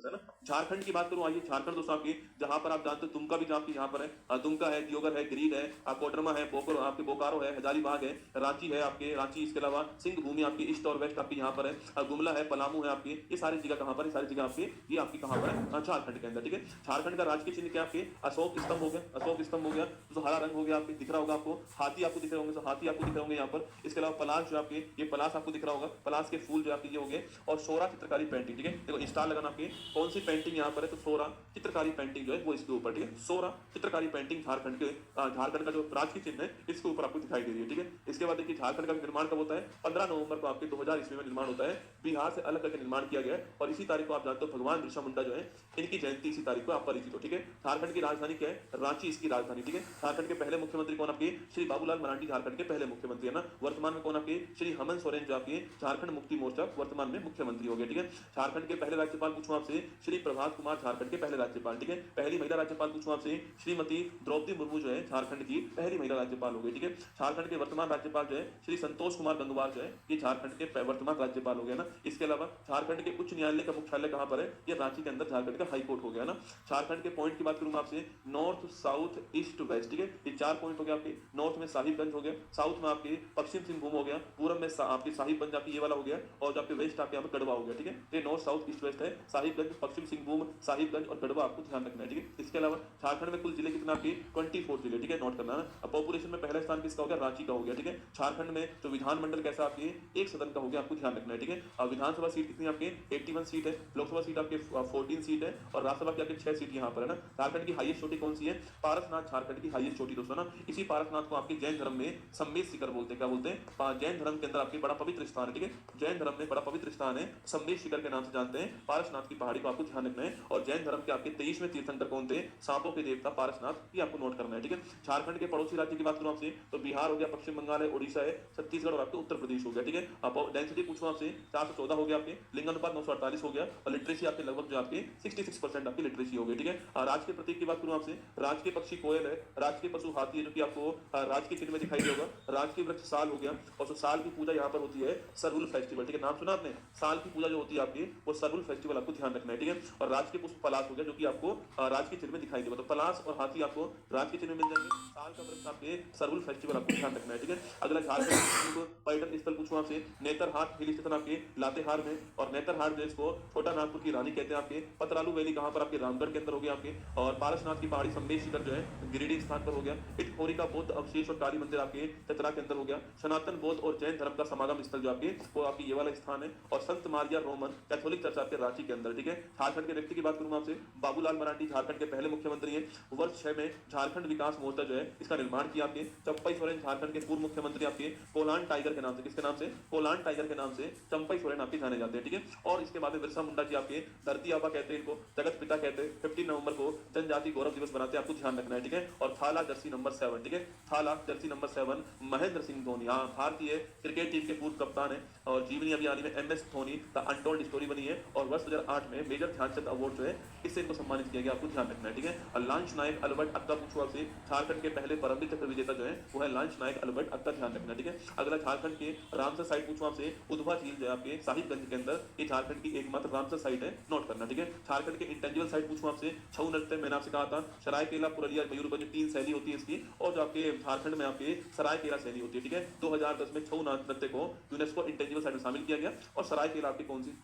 है ना। झारखंड की बात करूं, आइए झारखंड दोस्तों आपकी, जहां पर आप जानते हो दुमका भी आपकी यहाँ पर है, दुमका है, दियोगर है, गिरिडीह है, कोडरमा है, आपके बोकारो है, हजारीबाग है, रांची है आपके, रांची, इसके अलावा सिंह भूमि आपकी ईस्ट और वेस्ट आपकी यहाँ पर है, गुमला है, पलामू है आपकी, ये सारी जगह कहाँ पर है, सारी जगह आपकी, ये आपकी कहाँ पर है, झारखंड के अंदर, ठीक है। झारखंड का राजकीय चिन्ह क्या आपके, अशोक स्तंभ हो गया, अशोक स्तंभ हो गया, तो हरा रंग हो गया आपके, दिख रहा होगा आपको, हाथी आपको दिख रहे होंगे, हाथी आपको दिख रहे होंगे यहाँ पर, इसके अलावा पलाश जो आपके, ये पलाश आपको दिख रहा होगा, पलाश के फूल जो आपके ये हो गए, और सोरा चित्रकारी पेंटिंग, ठीक है। देखो स्टार लगाना आपके, कौन सी पेंटिंग यहाँ पर है, तो सोरा चित्रकारी पेंटिंग जो है वो इसके ऊपर, ठीक है। सोरा चित्रकारी पेंटिंग झारखंड के, झारखंड का जो राजकीय चिन्ह है इसके ऊपर आपको दिखाई दे रही है, ठीक है। इसके बाद देखिए झारखंड का निर्माण कब होता है, 15 नवंबर को आपके 2000 ईस्वी में निर्माण होता है, बिहार से अलग करके निर्माण किया गया है, और इसी तारीख को आप जानते हो भगवान बिरसा मुंडा जो है इनकी जयंती इसी तारीख को आप परिचित हो, ठीक है। झारखंड की राजधानी क्या है, रांची इसकी राजधानी, ठीक है। झारखंड के पहले मुख्यमंत्री कौन आपके, श्री बाबूलाल मरांडी झारखंड के पहले मुख्यमंत्री है ना। वर्तमान में कौन आपके, श्री हेमंत सोरेन जो आपके झारखंड मुक्ति मोर्चा वर्तमान में मुख्यमंत्री हो गए, ठीक है। झारखंड के पहले राज्यपाल पूछूं आपसे, श्री प्रभात कुमार झारखंड के पहले राज्यपाल, ठीक है। पहली महिला राज्यपाल पूछूं आपसे, श्रीमती द्रौपदी मुर्मू जो है झारखंड की पहली महिला राज्यपाल हो गई, ठीक है। झारखंड के वर्तमान राज्यपाल जो है श्री संतोष कुमार गंगवार जो है ये झारखंड के वर्तमान राज्यपाल हो गया ना। इसके अलावा झारखंड के उच्च न्यायालय का मुख्यालय कहां पर है, ये रांची के अंदर झारखंड का हाई कोर्ट हो गया ना। झारखंड के पॉइंट की बात करूंगा आपसे, नॉर्थ साउथ ईस्ट वेस्ट, ठीक है। ये 4 पॉइंट हो गया आपके, नॉर्थ में साहिबगंज हो गया, साउथ में आपके पश्चिम सिंहभूम हो गया, पूर्व में आपकी साहिबगंज आपकी ये वाला हो गया, और जो आपके वेस्ट आपके यहाँ पे गढ़वा हो गया, ठीक है। ये नॉर्थ साउथ ईस्ट वेस्ट है, साहिबगंज, पश्चिम सिंहभूम, साहिबगंज और गढ़वा आपको ध्यान रखना है, ठीक है। इसके अलावा झारखंड में कुल जिले कितना आपके 24 जिले, ठीक है, नोट करना है। अब पॉपुलेशन में पहला स्थान किसका हो गया, रांची का हो गया, ठीक है। झारखंड में जो विधानमंडल कैसा आपके एक सदन का हो गया, आपको ध्यान रखना है, ठीक है। अब विधानसभा सीट कितनी आपके 81 सीट है, लोकसभा सीट आपके 14 सीट है, और राज्यसभा की आपके 6 सीट यहाँ पर है ना। झारखंड की हाईएस्ट चोटी कौन सी है, पारसनाथ झारखंड की हाईएस्ट चोटी दोस्तों ना। इसी पारसनाथ को आपके जैन धर्म में सम्मेद शिखर बोलते हैं, क्या बोलते हैं, जैन धर्म के अंदर आपके बड़ा पवित्र स्थान है, ठीक है। जैन धर्म में बड़ा पवित्र स्थान है, सम्मेद शिखर के नाम से जानते हैं पारसनाथ की पहाड़ी को, आपको ध्यान रखना है। और जैन धर्म के आपके 23वें तीर्थंकर कौन थे, सांपों के देवता पारसनाथ, ये आपको नोट करना है, ठीक है। झारखंड के पड़ोसी राज्य की बात करूं आपसे, तो बिहार हो गया, पश्चिम बंगाल है, ओडिशा है, छत्तीसगढ़ और आपके उत्तर प्रदेश हो गया, ठीक है। अब डेंसिटी पूछूं आपसे, 414 हो गया आपके, लिंगानुपात 948 हो गया, और लिटरेसी आपके लगभग जो आपके 66% आपकी लिटरेसी हो गई, ठीक है। राज के प्रतीक की बात करूं आपसे, राज के पक्षी कोयल है, राज के पशु हाथी है, जो कि आपको राज के चिन्ह में दिखाई देगा, राज के वृक्ष साल हो गया, और साल की पूजा यहाँ पर होती है सरहुल फेस्टिवल, ठीक है। नाम सुना आपने, साल की पूजा जो होती है आपकी वो सरहुल फेस्टिवल, आपको ध्यान रखना है, ठीक है। और राज के पुष्प पलाश हो गया, जो कि आपको राज के चिन्ह में दिखाई देगा, तो पलाश और हाथी आपको राज के चिन्ह में मिल जाएंगे, साल का वृक्ष आपके सरहुल फेस्टिवल, आपको ध्यान रखना है, ठीक है। अगला झारखंड पर्यटन स्थल पूछूं आपसे, नेतरहाट हिल स्टेशन आपके लातेहार में, और नेतरहाट जो इसको छोटा नागपुर की रानी कहते हैं आपके, पतरालू वैली कहां पर आपके रामगढ़ के अंदर हो गया आपके, और पारसनाथ की पहाड़ी सम्मेद शिखर जो है गिरिडीह स्थान पर हो गया। इटखोरी का बौद्ध अवशेष और काली मंदिर आपके चतरा के अंदर हो गया। सनातन बौद्ध और जैन धर्म का समागम स्थल जो आपके वो आपकी ये वाला स्थान है, और संत मारिया रोमन कैथोलिक चर्च आपके रांची के अंदर, ठीक है। झारखंड के व्यक्ति की बात करूंगा आपसे, बाबूलाल मरांडी झारखंड के पहले मुख्यमंत्री हैं। वर्ष 6 में झारखंड विकास मोर्चा जो है इसका निर्माण किया आपके। चंपई सोरेन झारखंड के पूर्व मुख्यमंत्री आपके कोलान टाइगर के नाम से, किसके नाम से, कोलान टाइगर के नाम से चंपई सोरेन आपके जाने जाते हैं, ठीक है। और इसके बाद में बिरसा मुंडा जी आपके धरती आबा कहते हैं इनको, जगत पिता कहते हैं। 15 नवंबर को जनजाति गौरव दिवस बनाते हैं, आपको ध्यान रखना है, ठीक है। और थाला जर्सी नंबर 7, ठीक है, थाला जर्सी नंबर 7 महेंद्र सिंह धोनी, हाँ, भारतीय क्रिकेट टीम के पूर्व कप्तान है, और जीवनी अभियानी में MS Dhoni the untold story बनी है, और वर्ष 2008 में मेजर ध्यानचंद अवार्ड जो है इससे इनको सम्मानित किया गया, आपको ध्यान रखना है, ठीक है। लांच नायक अल्बर्ट अक्का पूछो आपसे, झारखंड के पहले परमवीर चक्र विजेता जो है वो है लांच नायक अल्बर्ट अक्का, ध्यान रखना, ठीक है। अगला झारखंड के रामसर साइट पूछो आपसे, उधवा झील जो है आपके साहिबगंज के अंदर, ये झारखंड की एकमात्र रामसर साइट है, नोट करना, ठीक है। झारखंड के इंटेंजिबल साइट पूछो आपसे, छऊ नृत्य मैंने आपसे कहा था, सरायकेला, पुरलिया, मयूरभंज 3 शैली होती है इसकी, और जो आपके झारखंड में आपके सरायकेला शैली होती है, ठीक है। 2010 में छऊ नृत्य को यूनेस्को इंटेंजिबल साइट में शामिल किया गया, और सरायकेला आपकी कौन सी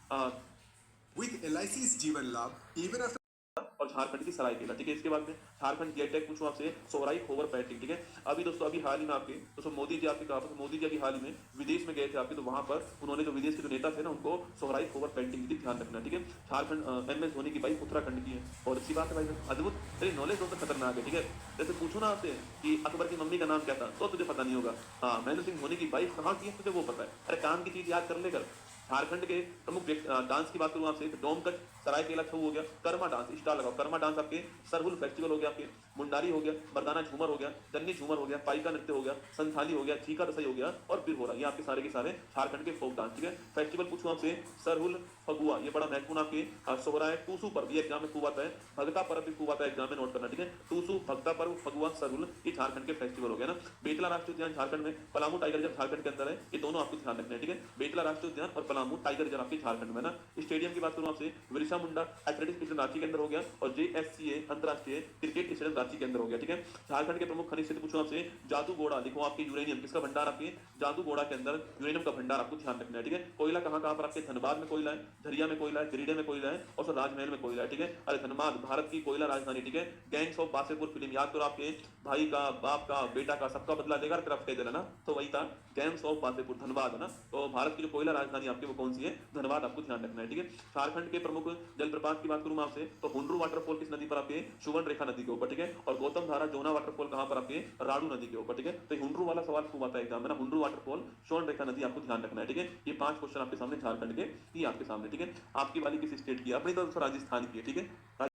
With LIC's जीवन लाभ, even after और झारखंड की सरायकेला, ठीक है। इसके बाद में झारखंड गेटेक पूछूं आपसे, सोहराई खोवर पेंटिंग, ठीक है। अभी दोस्तों अभी हाल ही में आपके दोस्तों मोदी जी आपके कहा, मोदी जी अभी हाल ही में विदेश में गए थे आपके, तो वहां पर उन्होंने जो विदेश के जो नेता थे ना उनको सोहराई खोवर पेंटिंग की, ध्यान रखना, ठीक है। झारखंड MS धोनी की बाइक उत्तराखंड की है, और अच्छी बात है भाई, अद्भुत, तेरी नॉलेज दोस्तों खतरनाक है, ठीक है। जैसे पूछो ना आपसे कि अकबर की मम्मी का नाम क्या था, तो तुझे पता नहीं होगा, हाँ, महेंद्र सिंह धोनी की बाइक कहाँ की है तुझे वो पता है, अरे काम की चीज याद कर लेकर। झारखंड के प्रमुख डांस की बात करूं आपसे, तो डोमकच, सरायकेला छऊ हो गया, कर्मा डांस, स्टार लगाओ, कर्मा डांस आपके, सरहुल फेस्टिवल हो गया आपके, मुंडारी हो गया, मर्दाना झूमर हो गया, जन्नी झूमर हो गया, पाइका नृत्य हो गया, संथाली हो गया, चीका रसई हो गया, और बिरहोरा, ये आपके सारे के सारे झारखंड के फोक डांस, ठीक है। फेस्टिवल पूछूं आपसे, सरहुल फगुआ, ये बड़ा महत्वपूर्ण आपके सोहरा है। टूसू पर्व, ये एग्जाम में खूब आता है, भगता पर्व भी खूब आता है एग्जाम में, नोट करना, ठीक है। टूसू, भगता पर्व, फगुआ, सरहुल, ये झारखंड के फेस्टिवल हो गया ना। बेतला राष्ट्रीय उद्यान झारखंड में, पलामू टाइगर जब झारखंड के अंदर है, ये दोनों आपको ध्यान रखना है, ठीक है। बेतला राष्ट्रीय उद्यान और पनामू टाइगर रिजर्व आपके झारखंड में ना। स्टेडियम की बात करूं आपसे, बिरसा मुंडा एथलेटिक्स स्टेडियम रांची के अंदर हो गया और जेएससीए अंतरराष्ट्रीय क्रिकेट स्टेडियम रांची के अंदर हो गया, ठीक है। झारखंड के प्रमुख खनिज क्षेत्र पूछूं आपसे, जादूगोड़ा देखो आपके यूरेनियम किसका भंडार आपके जादूगोड़ा के अंदर यूरेनियम का भंडार आपको ध्यान रखना है, ठीक है। कोयला कहां कहां पर आपके धनबाद में कोयला है, झरिया में कोयला है, गिरिडीह में कोयला है और राजमहल में कोयला है, ठीक है। अरे धनबाद भारत की कोयला राजधानी, ठीक है। गैंग्स ऑफ वासेपुर फिल्म याद करो, आपके भाई का बाप का बेटा का सबका बदला लेगा तरफ कह देना ना, तो वही था गैंग्स ऑफ वासेपुर धनबाद है ना। तो भारत की जो कोयला राजधानी आपकी वो कौन सी है, धनबाद आपको ध्यान रखना है, ठीक है। झारखंड के प्रमुख जलप्रपात की बात करूं मैं आपसे, तो हुंड्रू वाटरफॉल किस नदी पर आपके, सुवर्ण रेखा नदी के ऊपर, ठीक है। और गौतम धारा जोना वाटरफॉल कहां पर आपके, राड़ू नदी के ऊपर, ठीक है। तो हुंड्रू वाला सवाल खूब आता है एग्जाम में ना, हुंड्रू वाटरफॉल स्वर्ण रेखा नदी आपको ध्यान रखना है, ठीक है। ये 5 क्वेश्चन आपके सामने झारखंड के ही आपके सामने, ठीक है। आपकी वाली किस स्टेट की, अपनी तरफ से राजस्थान की है, ठीक है।